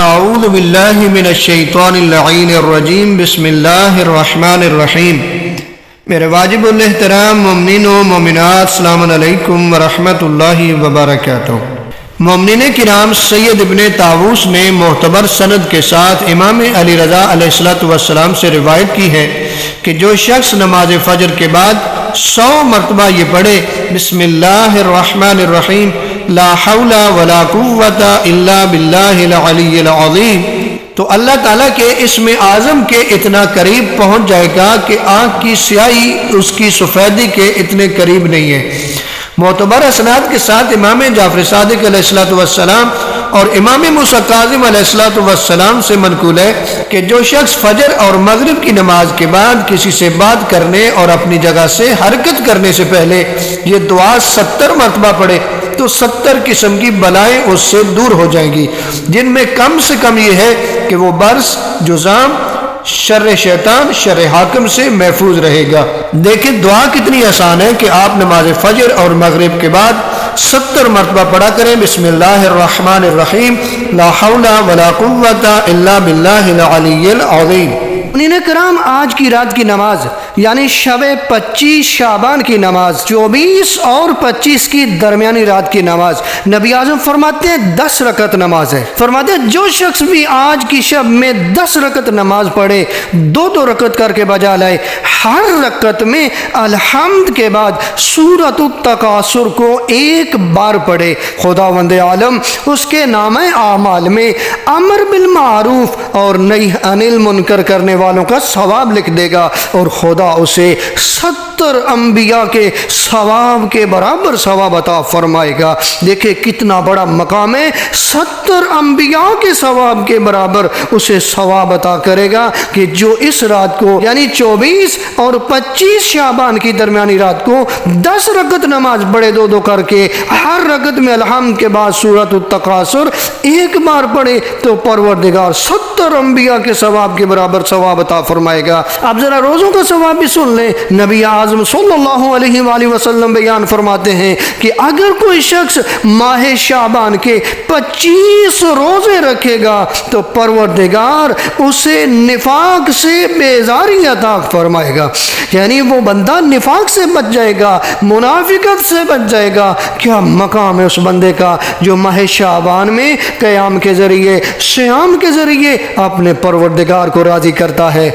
اعوذ باللہ من الشیطان اللعین الرجیم بسم اللہ الرحمن الرحیم۔ میرے واجب الاحترام مومنین و مومنات، السلام علیکم ورحمۃ اللہ وبرکاتہ۔ مومنین کرام، سید ابن طاووس نے معتبر سند کے ساتھ امام علی رضا علیہ السلام سے روایت کی ہے کہ جو شخص نماز فجر کے بعد 100 مرتبہ یہ پڑھے بسم اللہ الرحمن الرحیم لا حول ولا قوت الا باللہ العلی العظیم، تو اللہ تعالیٰ کے اسم اعظم کے اتنا قریب پہنچ جائے گا کہ آنکھ کی سیاہی اس کی سفیدی کے اتنے قریب نہیں ہے۔ معتبر اسناد کے ساتھ امام جعفر صادق علیہ السلام اور امام موسیٰ کاظم علیہ السلام سے منقول ہے کہ جو شخص فجر اور مغرب کی نماز کے بعد کسی سے بات کرنے اور اپنی جگہ سے حرکت کرنے سے پہلے یہ دعا 70 مرتبہ پڑھے تو 70 قسم کی بلائیں اس سے دور ہو جائیں گی، جن میں کم سے کم یہ ہے کہ وہ برس، جذام، شر شیطان، شر حاکم سے محفوظ رہے گا۔ دیکھیں دعا کتنی آسان ہے کہ آپ نماز فجر اور مغرب کے بعد 70 مرتبہ پڑھا کریں بسم اللہ الرحمن الرحیم لا حول ولا قوت الا باللہ العلی العظیم۔ مومنین کرام، آج کی رات کی نماز یعنی شب 25 شعبان کی نماز، 24 اور 25 کی درمیانی رات کی نماز، نبی اعظم فرماتے ہیں 10 رکعت نماز ہے۔ فرماتے ہیں جو شخص بھی آج کی شب میں 10 رکعت نماز پڑھے، 2 رکعت کر کے بجا لائے، ہر رکعت میں الحمد کے بعد سورۃ التکاثر کو 1 بار پڑھے، خداوند عالم اس کے نامہ اعمال میں امر بالمعروف اور نہی عن المنکر کرنے والوں کا ثواب لکھ دے گا، اور خدا اسے 70 انبیاء کے ثواب کے برابر ثواب عطا فرمائے گا۔ دیکھیں کتنا بڑا مقام ہے، 70 انبیاء کے ثواب کے برابر اسے ثواب عطا کرے گا کہ جو اس رات کو یعنی 24 اور 25 شعبان کی درمیانی رات کو 10 رکعت نماز پڑھے، 2 کر کے، ہر رکعت میں الحمد کے بعد سورۃ التکاثر 1 بار پڑھے تو پروردگار 70 انبیاء کے ثواب کے برابر ثواب عطا فرمائے گا۔ آپ ذرا روزوں کا ثواب بھی سن لیں، نبی اعظم صلی اللہ علیہ وآلہ وسلم بیان فرماتے ہیں کہ اگر کوئی شخص ماہ شعبان کے 25 روزے رکھے گا تو پروردگار اسے نفاق سے بیزاری عطا فرمائے گا، یعنی وہ بندہ نفاق سے بچ جائے گا، منافقت سے بچ جائے گا۔ کیا مقام ہے اس بندے کا جو ماہ شعبان میں قیام کے ذریعے، صیام کے ذریعے اپنے پروردگار کو راضی کرتا ہے۔